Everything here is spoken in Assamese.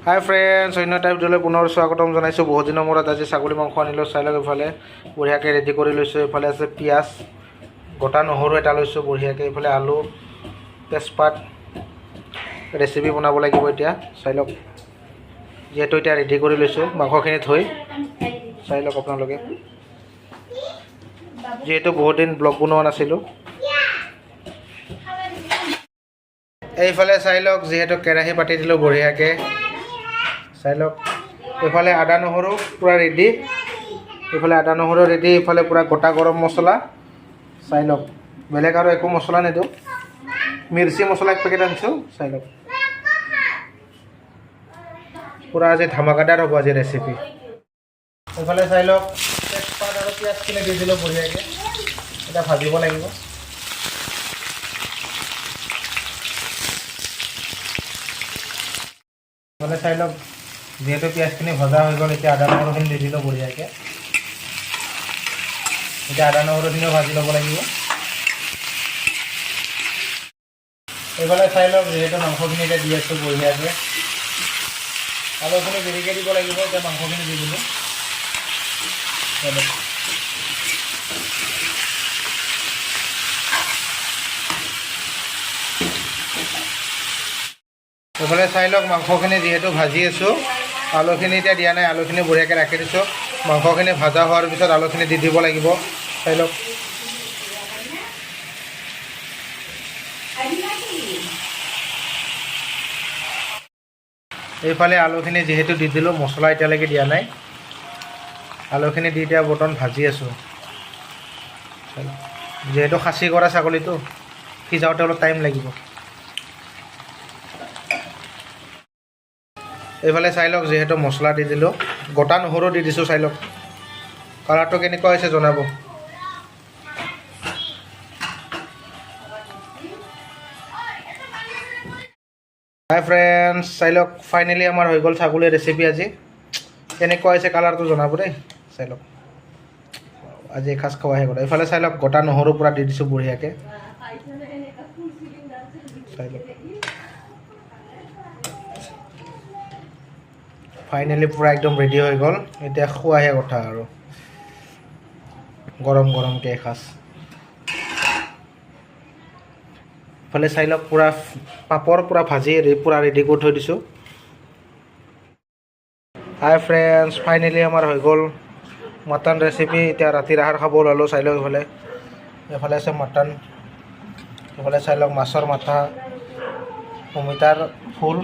হাই ফ্ৰেণ্ডছ, অন্য এটা ভিডিঅ'লৈ পুনৰ স্বাগতম জনাইছোঁ। বহুত দিনৰ মূৰত আজি ছাগলী মাংস আনিলোঁ। চাই লওক, এইফালে বঢ়িয়াকৈ ৰেডি কৰি লৈছোঁ। এইফালে আছে পিঁয়াজ, গোটা নহৰু এটা লৈছোঁ বঢ়িয়াকৈ। এইফালে আলু, তেজপাত, ৰেচিপি বনাব লাগিব এতিয়া। চাই লওক, যিহেতু এতিয়া ৰেডি কৰি লৈছোঁ মাংসখিনি থৈ। চাই লওক আপোনালোকে, যিহেতু বহুত দিন ব্লগ বনোৱা নাছিলোঁ। এইফালে চাই লওক, যিহেতু কেৰাহী পাতি দিলোঁ বঢ়িয়াকৈ। চাই লওক, এইফালে আদা নহৰু পূৰা ৰেডি। এইফালে আদা নহৰু ৰেডি, এইফালে পূৰা গোটা গৰম মছলা। চাই লওক, বেলেগ আৰু একো মছলা নিদিওঁ, মিৰ্চি মছলা এক পেকেট আনিছোঁ। চাই লওক, পূৰা আজি ধামাকাদাৰ হ'ব আজি ৰেচিপি। এইফালে চাই লওক, তেজপাত আৰু পিঁয়াজখিনি দি দিলোঁ বঢ়িয়াকৈ। এতিয়া ভাজিব লাগিব। এইফালে চাই লওক, যিহেতু পিঁয়াজখিনি ভজা হৈ গ'ল, এতিয়া আদা নহৰুখিনি দি দিলোঁ বঢ়িয়াকৈ। এতিয়া আদা নহৰুখিনিও ভাজি ল'ব লাগিব। এইফালে চাই লওক, যিহেতু মাংসখিনি এতিয়া দি আছোঁ বঢ়িয়াকৈ। আলুখিনি দেৰিকৈ দিব লাগিব। এতিয়া মাংসখিনি দি দিলোঁ। এইফালে চাই লওক, মাংসখিনি যিহেতু ভাজি আছোঁ, আলুখিনি এতিয়া দিয়া নাই। আলুখিনি বঢ়িয়াকৈ ৰাখি দিছোঁ। মাংসখিনি ভাজা হোৱাৰ পিছত আলুখিনি দি দিব লাগিব। চাই লওক, এইফালে আলুখিনি যিহেতু দি দিলোঁ, মছলা এতিয়ালৈকে দিয়া নাই। আলুখিনি দি এতিয়া বৰ্তমান ভাজি আছোঁ। যিহেতু খাচী কৰা ছাগলীটো, সিজাওঁতে অলপ টাইম লাগিব। এইফালে চাই লওক, যিহেতু মছলা দি দিলোঁ, গোটা নহৰু দি দিছোঁ। চাই লওক, কালাৰটো কেনেকুৱা হৈছে জনাব। হাই ফ্ৰেণ্ডছ, চাই লওক, ফাইনেলি আমাৰ হৈ গ'ল ছাগলীৰ ৰেচিপি আজি। কেনেকুৱা হৈছে কালাৰটো জনাব দেই। চাই লওক, আজি এসাঁজ খোৱাহে গ'ল। এইফালে চাই লওক, গোটা নহৰু পূৰা দি দিছোঁ বঢ়িয়াকৈ। চাই লওক, ফাইনেলি পূৰা একদম ৰেডি হৈ গ'ল। এতিয়া খোৱাহে কথা আৰু গৰম গৰমকৈ এসাঁজ। ইফালে চাই লওক, পূৰা পাপৰ পূৰা ভাজি পূৰা ৰেডি কৰি থৈ দিছোঁ। হাই ফ্ৰেণ্ডছ, ফাইনেলি আমাৰ হৈ গ'ল মটন ৰেচিপি। এতিয়া ৰাতিৰ আহাৰ খাব ওলালোঁ। চাই লওক, এইফালে আছে মটন। এইফালে চাই লওক, মাছৰ মাথা, অমিতাৰ ফুল।